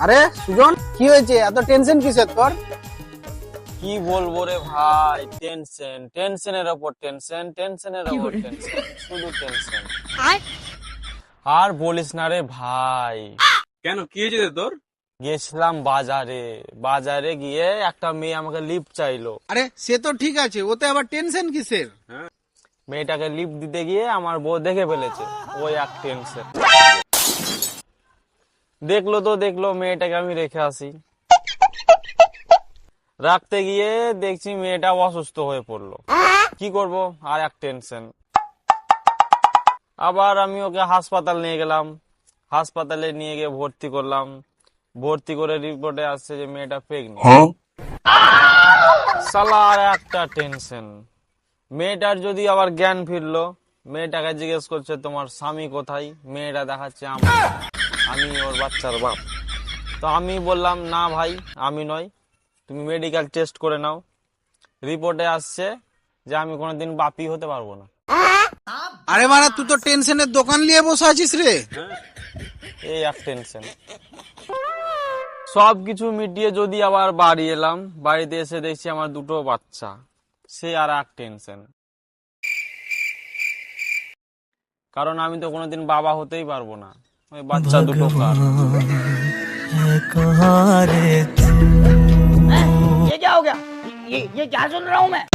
আরে সুজন, কি হয়েছে? এত টেনশন কিসের তোর? কি বলবো রে ভাই, টেনশন টেনশনের ওপর টেনশন, টেনশনের ওপর টেনশন, শুধু টেনশন। আর বলিস না রে ভাই, কেন, কি হয়েছে রে তোর? গেছিলাম বাজারে, বাজারে গিয়ে একটা মেয়ে আমাকে লিফট চাইলো। আরে সে তো ঠিক আছে, ওতে আবার টেনশন কিসের? মেয়েটাকে লিফট দিতে গিয়ে আমার বউ দেখে ফেলেছে, ওই এক টেনশন। দেখলো তো দেখলো, মেয়েটাকে আমি রেখে আসি। রাখতে গিয়ে দেখছি মেয়েটা অসুস্থ হয়ে পড়লো। কি করব, আর এক টেনশন। আবার আমি ওকে হাসপাতাল নিয়ে গেলাম, হাসপাতালে নিয়ে গিয়ে ভর্তি করলাম। ভর্তি করে রিপোর্টে আসছে যে মেয়েটা প্রেগনেন্ট। সালা আর একটা টেনশন। মেয়েটার যদি আবার জ্ঞান ফিরলো, মেয়েটাকে জিজ্ঞেস করছে তোমার স্বামী কোথায়, মেয়েটা দেখাচ্ছে আমি ওর বাচ্চার বাপ। তো আমি বললাম না ভাই, আমি নয়, তুমি মেডিকেল টেস্ট করে নাও। রিপোর্টে আসছে যে আমি কোনোদিন বাপই হতে পারবো না। আরে মারা, তুই তো টেনশনের দোকান নিয়ে বসে আছিস রে। এই এক টেনশন। সবকিছু মিটিয়ে যদি আবার বাড়ি এলাম, বাড়িতে এসে দেখছি আমার দুটো বাচ্চা, সে আর এক টেনশন। কারণ আমি তো কোনোদিন বাবা হতেই পারবো না, ওই বাচ্চা দুটো কার। ये क्या हो गया? ये क्या सुन रहा हूँ मैं?